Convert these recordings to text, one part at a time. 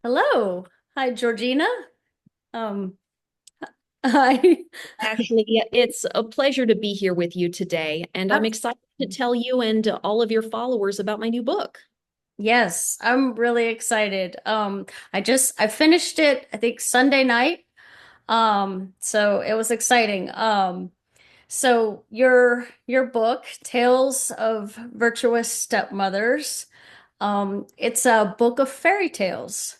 Hello. Hi, Georgina. Um, hi. Actually, yeah, it's a pleasure to be here with you today, and I'm Ab- excited to tell you and all of your followers about my new book. Yes, I'm really excited. I finished it, I think Sunday night. So it was exciting. So your book, Tales of Virtuous Stepmothers, it's a book of fairy tales.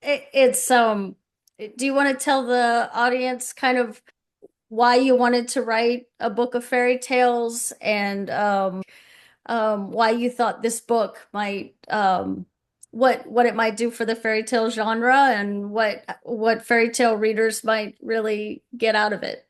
It's do you want to tell the audience kind of why you wanted to write a book of fairy tales and why you thought this book might what it might do for the fairy tale genre and what fairy tale readers might really get out of it.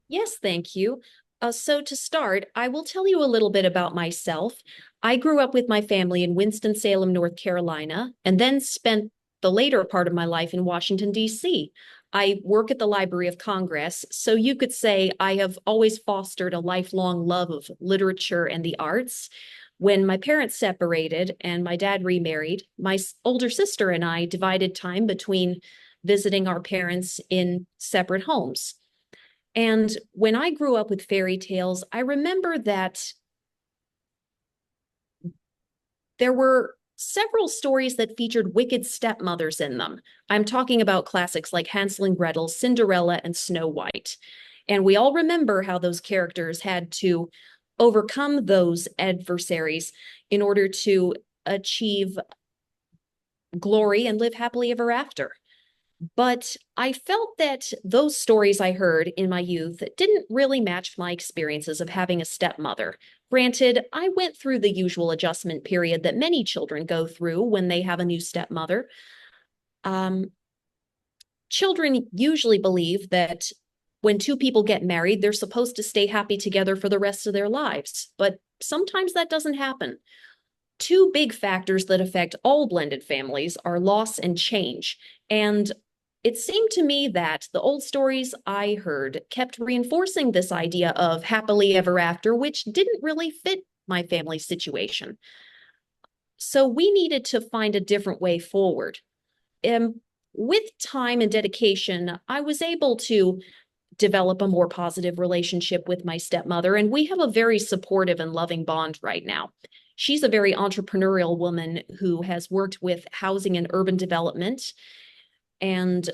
Yes, thank you. So to start, I will tell you a little bit about myself. I grew up with my family in Winston-Salem, North Carolina, and then spent the later part of my life in Washington, D.C. I work at the Library of Congress, so you could say I have always fostered a lifelong love of literature and the arts. When my parents separated and my dad remarried, my older sister and I divided time between visiting our parents in separate homes. And when I grew up with fairy tales, I remember that there were several stories that featured wicked stepmothers in them. I'm talking about classics like Hansel and Gretel, Cinderella, and Snow White. And we all remember how those characters had to overcome those adversaries in order to achieve glory and live happily ever after. But I felt that those stories I heard in my youth didn't really match my experiences of having a stepmother. Granted, I went through the usual adjustment period that many children go through when they have a new stepmother. Um, Children usually believe that when two people get married, they're supposed to stay happy together for the rest of their lives. But sometimes that doesn't happen. Two big factors that affect all blended families are loss and change. And it seemed to me that the old stories I heard kept reinforcing this idea of happily ever after, which didn't really fit my family's situation. So we needed to find a different way forward. And with time and dedication, I was able to develop a more positive relationship with my stepmother, and we have a very supportive and loving bond right now. She's a very entrepreneurial woman who has worked with housing and urban development and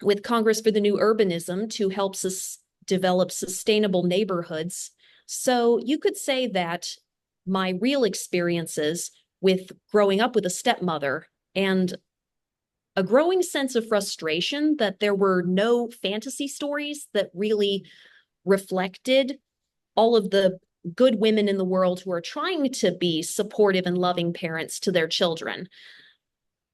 with Congress for the New Urbanism to help us develop sustainable neighborhoods. So you could say that my real experiences with growing up with a stepmother and a growing sense of frustration that there were no fantasy stories that really reflected all of the good women in the world who are trying to be supportive and loving parents to their children.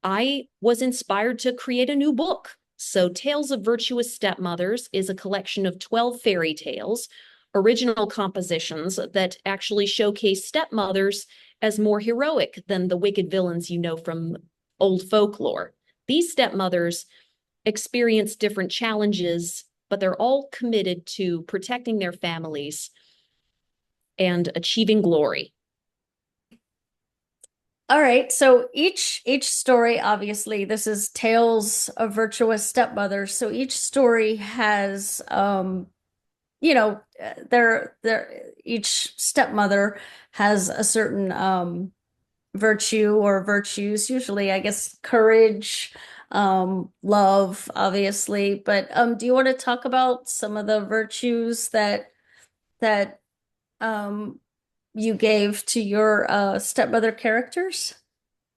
I was inspired to create a new book. So, Tales of Virtuous Stepmothers is a collection of 12 fairy tales, original compositions that actually showcase stepmothers as more heroic than the wicked villains you know from old folklore. These stepmothers experience different challenges, but they're all committed to protecting their families and achieving glory. All right, so each story, obviously, this is Tales of Virtuous Stepmothers. So each story has their each stepmother has a certain virtue or virtues, usually I guess courage, love, obviously. But do you want to talk about some of the virtues that um you gave to your stepmother characters?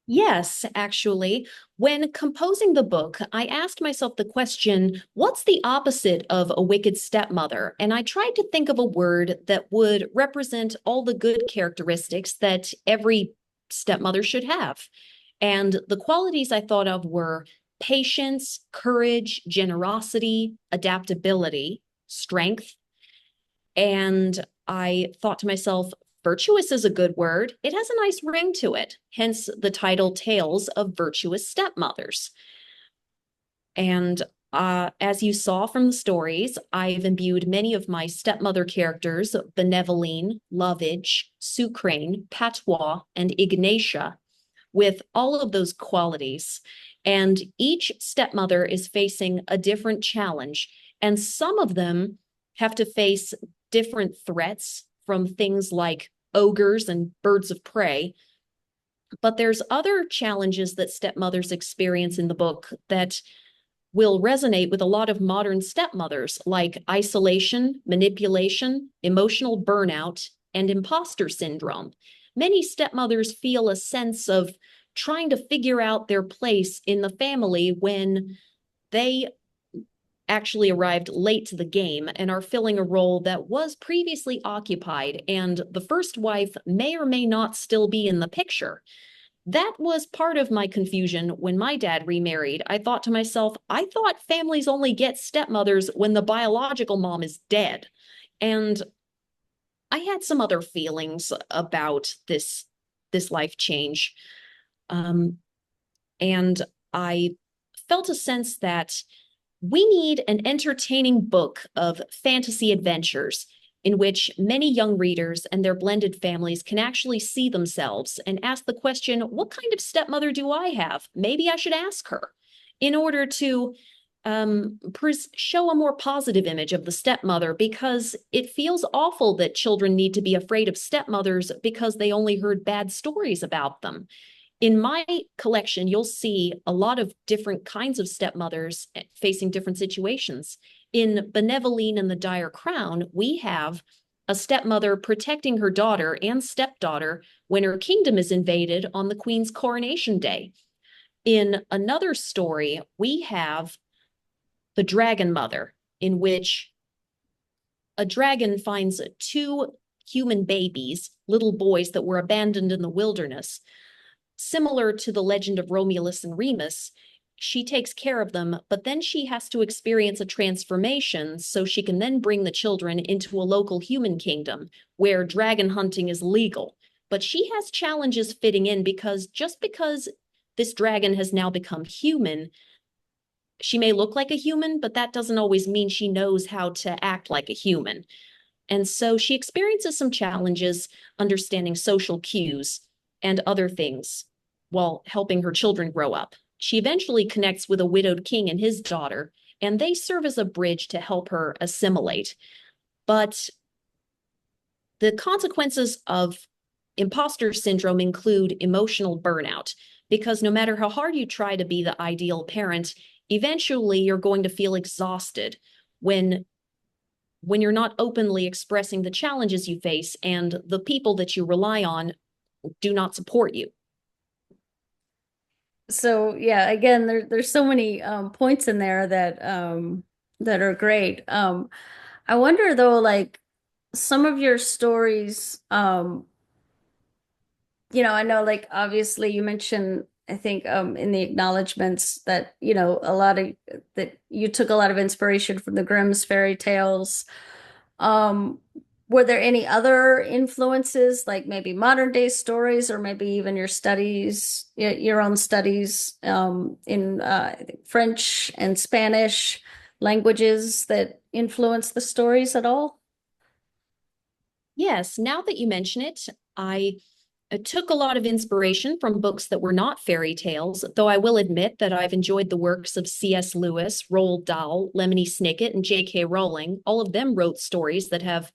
Yes, actually, when composing the book, I asked myself the question, what's the opposite of a wicked stepmother? And I tried to think of a word that would represent all the good characteristics that every stepmother should have. And the qualities I thought of were patience, courage, generosity, adaptability, strength. And I thought to myself, virtuous is a good word. It has a nice ring to it, hence the title Tales of Virtuous Stepmothers. And as you saw from the stories, I've imbued many of my stepmother characters, Benevoline, Lovage, Sucrane, Patois, and Ignatia, with all of those qualities. And each stepmother is facing a different challenge. And some of them have to face different threats from things like ogres and birds of prey. But there's other challenges that stepmothers experience in the book that will resonate with a lot of modern stepmothers, like isolation, manipulation, emotional burnout, and imposter syndrome. Many stepmothers feel a sense of trying to figure out their place in the family when they actually arrived late to the game and are filling a role that was previously occupied, and the first wife may or may not still be in the picture. That was part of my confusion when my dad remarried. I thought to myself, I thought families only get stepmothers when the biological mom is dead. And I had some other feelings about this life change. Um, and I felt a sense that we need an entertaining book of fantasy adventures in which many young readers and their blended families can actually see themselves and ask the question, what kind of stepmother do I have? Maybe I should ask her, in order to show a more positive image of the stepmother, because it feels awful that children need to be afraid of stepmothers because they only heard bad stories about them. In my collection, you'll see a lot of different kinds of stepmothers facing different situations. In Benevoline and the Dire Crown, we have a stepmother protecting her daughter and stepdaughter when her kingdom is invaded on the queen's coronation day. In another story, we have the Dragon Mother, in which a dragon finds two human babies, little boys that were abandoned in the wilderness. Similar to the legend of Romulus and Remus, she takes care of them, but then she has to experience a transformation so she can then bring the children into a local human kingdom where dragon hunting is legal. But she has challenges fitting in, because just because this dragon has now become human, she may look like a human, but that doesn't always mean she knows how to act like a human. And so she experiences some challenges understanding social cues and other things while helping her children grow up. She eventually connects with a widowed king and his daughter, and they serve as a bridge to help her assimilate. But the consequences of imposter syndrome include emotional burnout, because no matter how hard you try to be the ideal parent, eventually you're going to feel exhausted when you're not openly expressing the challenges you face and the people that you rely on do not support you. So yeah, again, there's so many points in there that are great. I wonder though, like some of your stories, I know like obviously you mentioned, I think in the acknowledgments that, a lot of that you took a lot of inspiration from the Grimm's fairy tales. Um, were there any other influences, like maybe modern day stories, or maybe even your studies, your own studies in I think French and Spanish languages that influence the stories at all? Yes, now that you mention it, I took a lot of inspiration from books that were not fairy tales, though I will admit that I've enjoyed the works of C.S. Lewis, Roald Dahl, Lemony Snicket, and J.K. Rowling. All of them wrote stories that have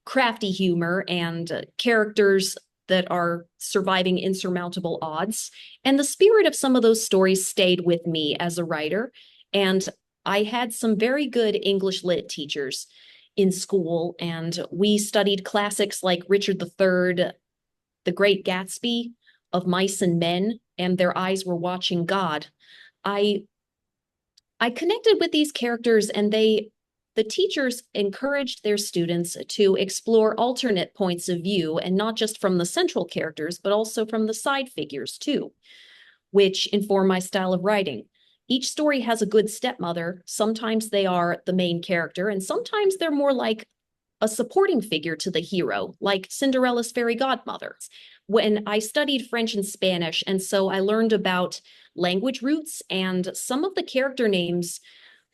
crafty humor and characters that are surviving insurmountable odds. And the spirit of some of those stories stayed with me as a writer. And I had some very good English lit teachers in school, and we studied classics like Richard III, The Great Gatsby, Of Mice and Men, and Their Eyes Were Watching God. I I connected with these characters, and the teachers encouraged their students to explore alternate points of view, and not just from the central characters, but also from the side figures too, which inform my style of writing. Each story has a good stepmother. Sometimes they are the main character, and sometimes they're more like a supporting figure to the hero, like Cinderella's fairy godmother. When I studied French and Spanish, and so I learned about language roots, and some of the character names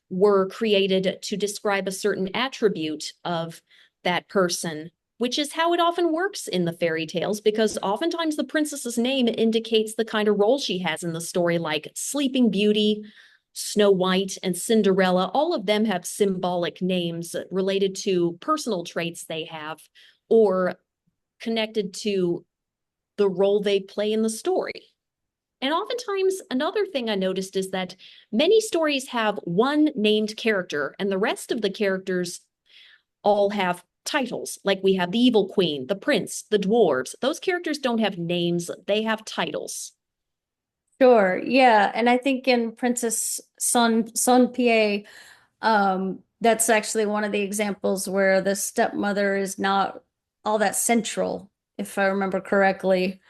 were created to describe a certain attribute of that person. which is how it often works in the fairy tales, because oftentimes the princess's name indicates the kind of role she has in the story, like Sleeping Beauty, Snow White, and Cinderella. All of them have symbolic names related to personal traits they have or connected to the role they play in the story. And oftentimes, another thing I noticed is that many stories have one named character, and the rest of the characters all have titles. Like we have the evil queen, the prince, the dwarves. Those characters don't have names, they have titles. Sure. Yeah. And I think in Princess Son Pie, that's actually one of the examples where the stepmother is not all that central, if I remember correctly.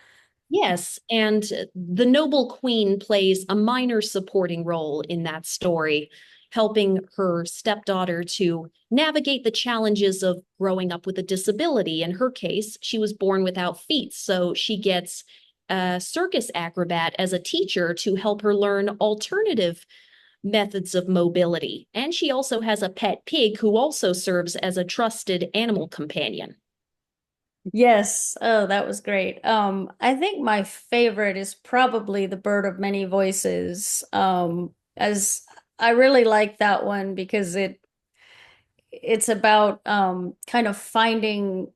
Yes, and the noble queen plays a minor supporting role in that story, helping her stepdaughter to navigate the challenges of growing up with a disability. In her case, she was born without feet, so she gets a circus acrobat as a teacher to help her learn alternative methods of mobility. And she also has a pet pig who also serves as a trusted animal companion. Yes. Oh, that was great. I think my favorite is probably The Bird of Many Voices. As I really like that one because it's about kind of finding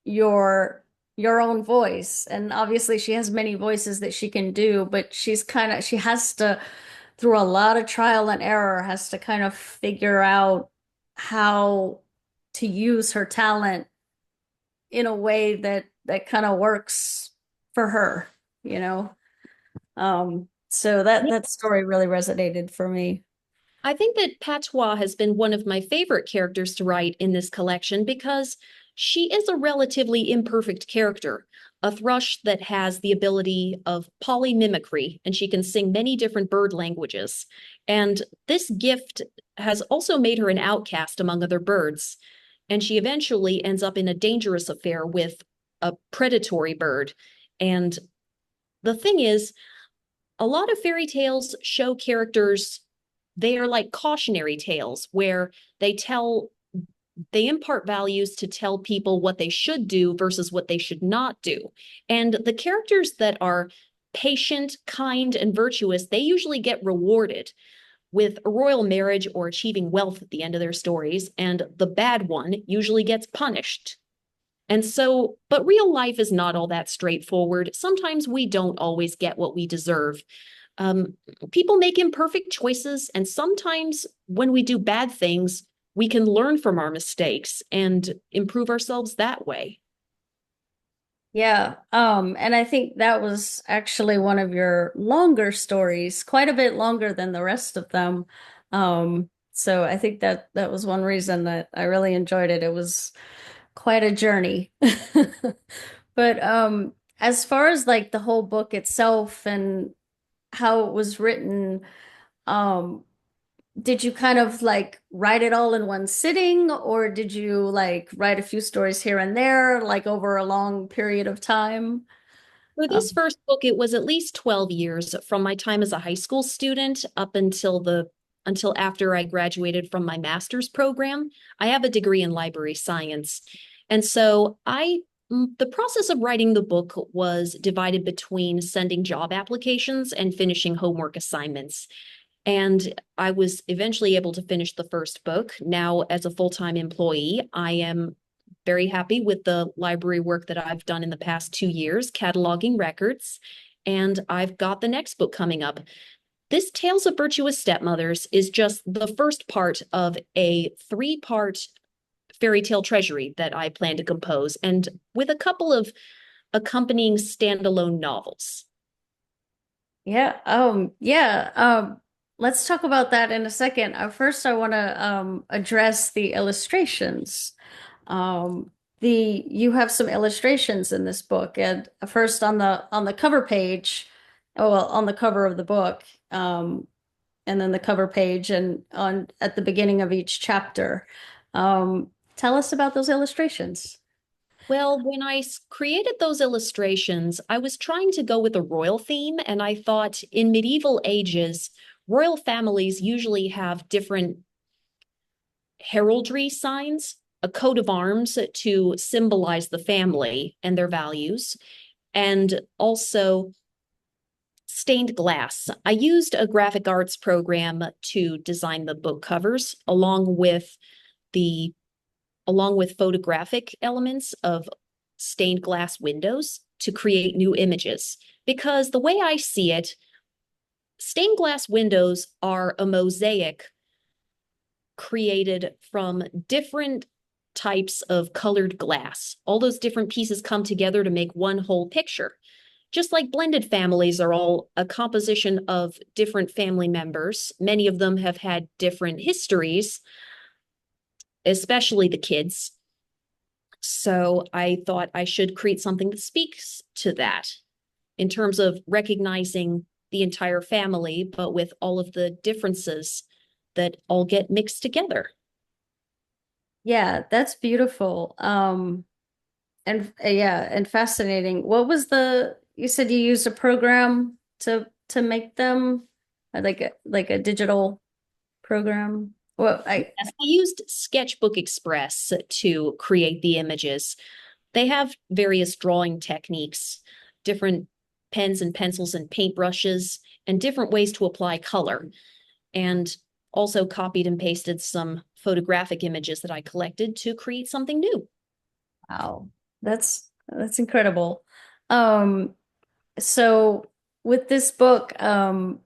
your your own voice. And obviously she has many voices that she can do, but she has to, through a lot of trial and error, has to kind of figure out how to use her talent in a way that kind of works for her, you know. So that story really resonated for me. I think that Patois has been one of my favorite characters to write in this collection because she is a relatively imperfect character, a thrush that has the ability of polymimicry, and she can sing many different bird languages. And this gift has also made her an outcast among other birds. And she eventually ends up in a dangerous affair with a predatory bird. And the thing is, a lot of fairy tales show characters, they are like cautionary tales where they impart values to tell people what they should do versus what they should not do. And the characters that are patient, kind, and virtuous, they usually get rewarded with a royal marriage or achieving wealth at the end of their stories, and the bad one usually gets punished. And so, but real life is not all that straightforward. Sometimes we don't always get what we deserve. Um, People make imperfect choices, and sometimes when we do bad things, we can learn from our mistakes and improve ourselves that way. Yeah, and I think that was actually one of your longer stories, quite a bit longer than the rest of them. So I think that was one reason that I really enjoyed it. It was quite a journey. But as far as like the whole book itself and how it was written, um, did you kind of like write it all in one sitting, or did you like write a few stories here and there, like over a long period of time? For this Um, first book, it was at least 12 years from my time as a high school student up until after I graduated from my master's program. I have a degree in library science. And so the process of writing the book was divided between sending job applications and finishing homework assignments. And I was eventually able to finish the first book. Now, as a full-time employee, I am very happy with the library work that I've done in the past 2 years, cataloging records. And I've got the next book coming up. This Tales of Virtuous Stepmothers is just the first part of a three-part fairy tale treasury that I plan to compose, and with a couple of accompanying standalone novels. yeah. Let's talk about that in a second. First, I want to address the illustrations. Um, you have some illustrations in this book, and first on the cover page, oh well, on the cover of the book, and then the cover page, and on at the beginning of each chapter. Tell us about those illustrations. Well, when created those illustrations, I was trying to go with a royal theme, and I thought in medieval ages, royal families usually have different heraldry signs a coat of arms to symbolize the family and their values, and also stained glass. I used a graphic arts program to design the book covers the along with photographic elements of stained glass windows to create new images. Because the way I see it, stained glass windows are a mosaic created from different types of colored glass. All those different pieces come together to make one whole picture. Just like blended families are all a composition of different family members, many of them have had different histories, especially the kids. So I thought I should create something that speaks to that in terms of recognizing the entire family, but with all of the differences that all get mixed together. Yeah, that's beautiful. And yeah, and fascinating. What was you said you used a program to make them like a digital program? Well, Yes, I used Sketchbook Express to create the images. They have various drawing techniques, different pens and pencils and paintbrushes, and different ways to apply color. And also copied and pasted some photographic images that I collected to create something new. wow. That's incredible. Um, so with this book, I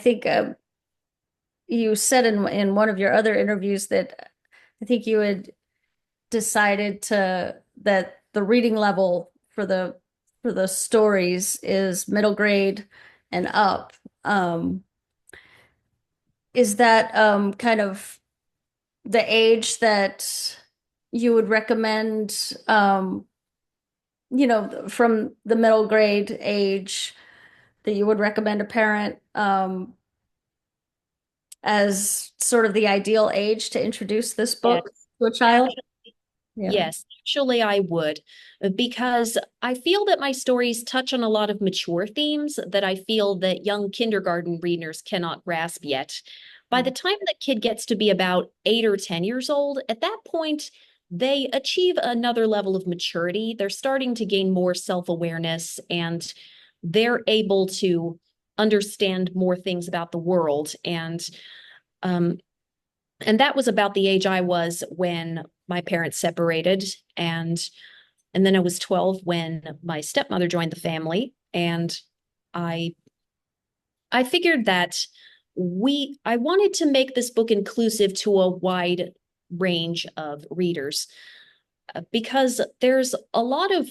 think you said in one of your other interviews that I think you had decided that the reading level for the stories is middle grade and up. Um, is that kind of the age that you would recommend, from the middle grade age that you would recommend a parent as sort of the ideal age to introduce this Yes, book to a child? actually, Yeah. yes, actually, I would, because I feel that my stories touch on a lot of mature themes that I feel that young kindergarten readers cannot grasp yet. By the time the kid gets to be about 8 or 10 years old, at that point, they achieve another level of maturity. They're starting to gain more self-awareness and they're able to understand more things about the world. Um, and that was about the age I was when my parents separated, and and then I was 12 when my stepmother joined the family, and I I figured that we I wanted to make this book inclusive to a wide range of readers, because there's a lot of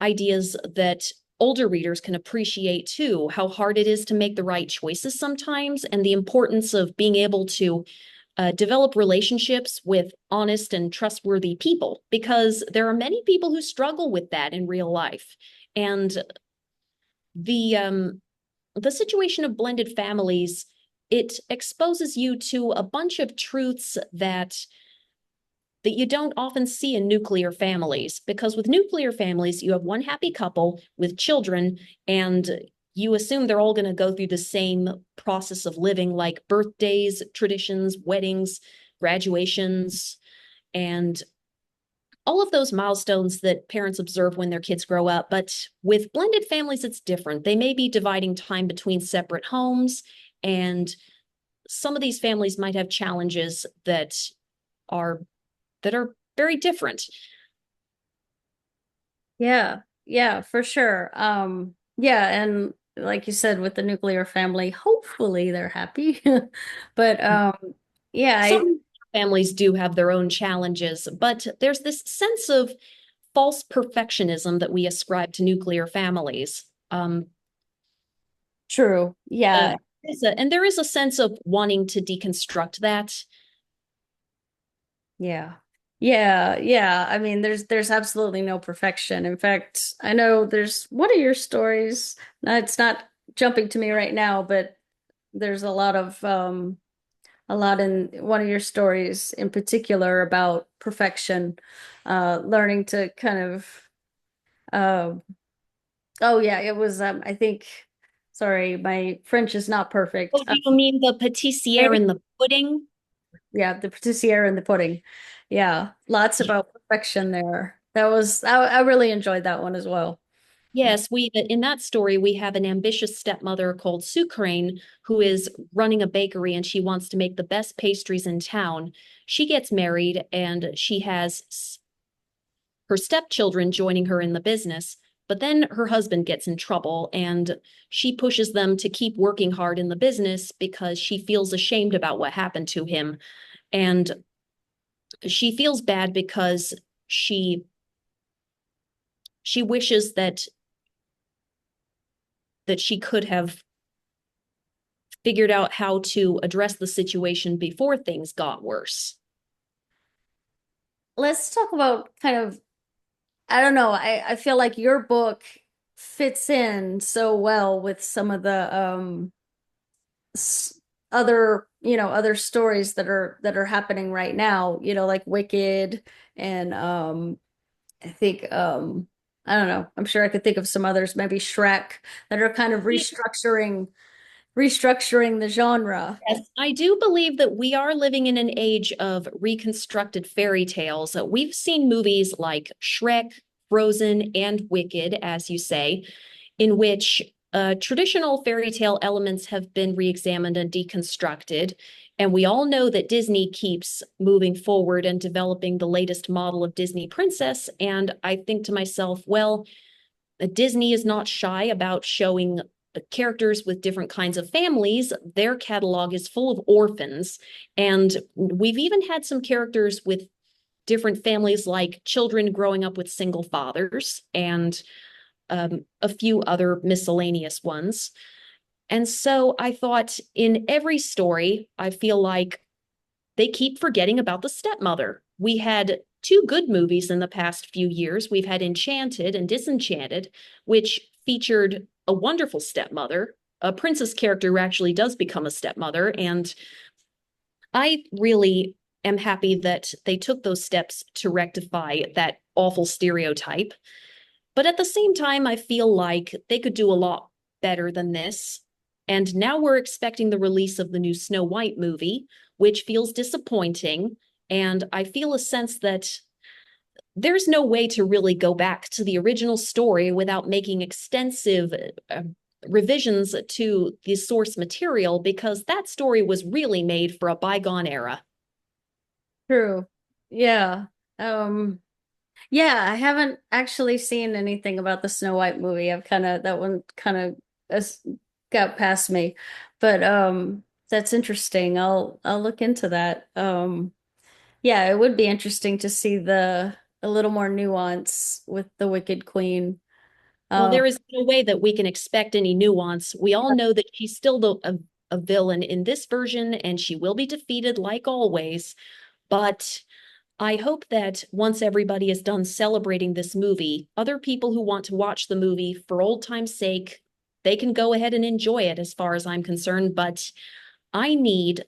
ideas that older readers can appreciate too, how hard it is to make the right choices sometimes, and the importance of being able to develop relationships with honest and trustworthy people, because there are many people who struggle with that in real life. And the the situation of blended families, it exposes you to a bunch of truths that you don't often see in nuclear families, because with nuclear families you have one happy couple with children, and you assume they're all going to go through the same process of living, like birthdays, traditions, weddings, graduations, and all of those milestones that parents observe when their kids grow up. But with blended families, it's different. They may be dividing time between separate homes, and some of these families might have challenges are that are very different. Yeah, yeah, for sure. Yeah, and like you said, with the nuclear family, hopefully they're happy. But yeah, Some families do have their own challenges, but there's this sense of false perfectionism that we ascribe to nuclear families. true. Uh, Yeah, and there is a sense of wanting to deconstruct that. yeah. Yeah, yeah. I mean, there's absolutely no perfection. In fact, I know there's one of your stories. Now, it's not jumping to me right now, but there's a lot in one of your stories in particular about perfection, learning to kind of uh, oh yeah, it was I think sorry, my French is not Oh, perfect. do you mean the patissiere and the pudding? Yeah, the patissiere and the pudding. Yeah, lots about perfection there. I really enjoyed that one as well. Yes, we in that story we have an ambitious stepmother called Sucrane who is running a bakery and she wants to make the best pastries in town. She gets married and she has her stepchildren joining her in the business, but then her husband gets in trouble and she pushes them to keep working hard in the business because she feels ashamed about what happened to him. And she feels bad because she she wishes that she could have figured out how to address the situation before things got worse. Let's talk about kind of, I don't know, I feel like your book fits in so well with some of the other, other stories that are happening right now, like Wicked and I think I don't know, I'm sure I could think of some others, maybe Shrek, that are kind of restructuring the genre. Yes, I do believe that we are living in an age of reconstructed fairy tales. We've seen movies like Shrek, Frozen, and Wicked, as you say, in which traditional fairy tale elements have been re-examined and deconstructed. And we all know that Disney keeps moving forward and developing the latest model of Disney princess. And I think to myself, well, Disney is not shy about showing characters with different kinds of families. Their catalog is full of orphans. And we've even had some characters with different families, like children growing up with single fathers and a few other miscellaneous ones. And so I thought in every story, I feel like they keep forgetting about the stepmother. We had two good movies in the past few years. We've had Enchanted and Disenchanted, which featured a wonderful stepmother, a princess character who actually does become a stepmother. And I really am happy that they took those steps to rectify that awful stereotype. But at the same time, I feel like they could do a lot better than this. And now we're expecting the release of the new Snow White movie, which feels disappointing. And I feel a sense that there's no way to really go back to the original story without making extensive revisions to the source material, because that story was really made for a bygone era. True. Yeah. Um, yeah, I haven't actually seen anything about the Snow White movie. That one kind of got past me. But that's interesting. I'll look into that. Yeah, it would be interesting to see the a little more nuance with the Wicked Queen. Well, Um, there is no way that we can expect any nuance. We all know that she's still a villain in this version, and she will be defeated like always. But I hope that once everybody is done celebrating this movie, other people who want to watch the movie for old time's sake, they can go ahead and enjoy it as far as I'm concerned. But I need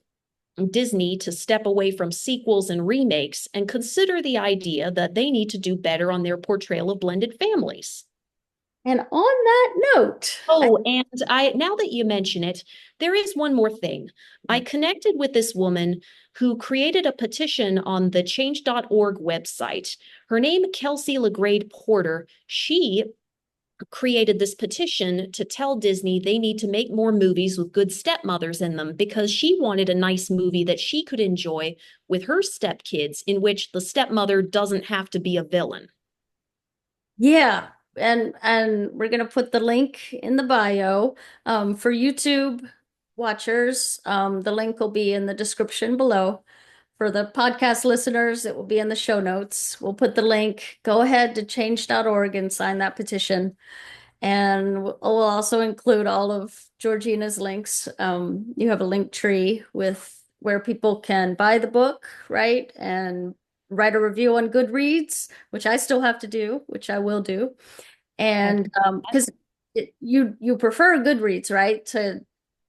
Disney to step away from sequels and remakes and consider the idea that they need to do better on their portrayal of blended families. and on that note, Oh, and I now that you mention it, there is one more thing. I connected with this woman who created a petition on the change.org website. Her name, Kelsey Legrade Porter. She created this petition to tell Disney they need to make more movies with good stepmothers in them, because she wanted a nice movie that she could enjoy with her stepkids in which the stepmother doesn't have to be a villain. yeah, and we're gonna put the link in the bio. For YouTube watchers, the link will be in the description below. For the podcast listeners, it will be in the show notes. We'll put the link. Go ahead to change.org and sign that petition. And we'll also include all of Georgina's links. You have a link tree with where people can buy the book, right? And write a review on Goodreads, which I still have to do, which I will do. And because you prefer Goodreads, right? To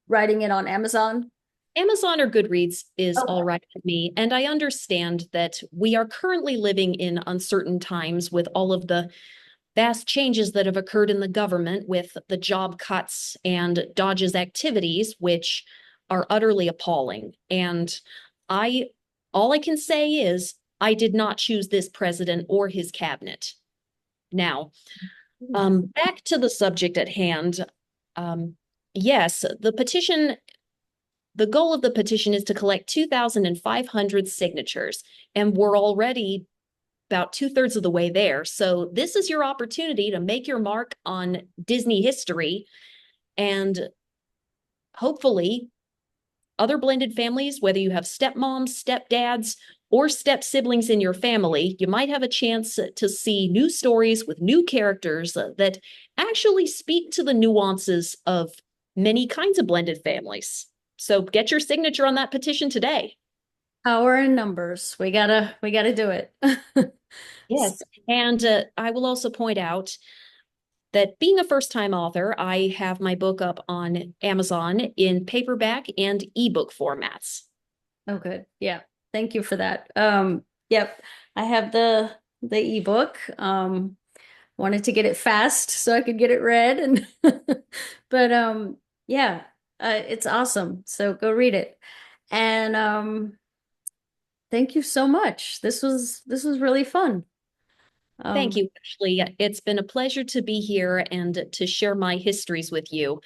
writing it on Amazon. Amazon or Goodreads is all Okay. right with me. And I understand that we are currently living in uncertain times with all of the vast changes that have occurred in the government with the job cuts and Dodge's activities, which are utterly appalling. And I all I can say is I did not choose this president or his cabinet. Now, back to the subject at hand. Um, yes, the goal of the petition is to collect 2,500 signatures, and we're already about two-thirds of the way there. So this is your opportunity to make your mark on Disney history, and hopefully other blended families, whether you have stepmoms, stepdads, or step siblings in your family, you might have a chance to see new stories with new characters that actually speak to the nuances of many kinds of blended families. So get your signature on that petition today. Power in numbers. We gotta do it. Yes. And I will also point out that being a first time author, I have my book up on Amazon in paperback and ebook formats. Oh, good. Yeah. Thank you for that. Yep. I have the ebook. Wanted to get it fast so I could get it read and but yeah, it's awesome. So go read it. And thank you so much. This was really fun. Thank Um you, Ashley. It's been a pleasure to be here and to share my histories with you.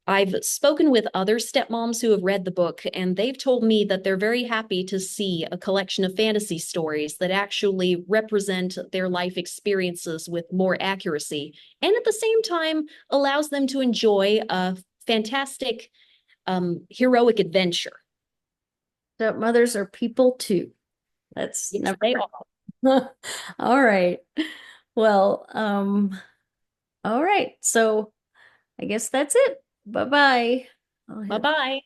I've spoken with other stepmoms who have read the book, and they've told me that they're very happy to see a collection of fantasy stories that actually represent their life experiences with more accuracy, and at the same time allows them to enjoy a fantastic, heroic adventure. Stepmothers are people too. That's Yes, never they are. all right. Well, all right. So I guess that's it. Bye-bye. I'll Bye hit bye.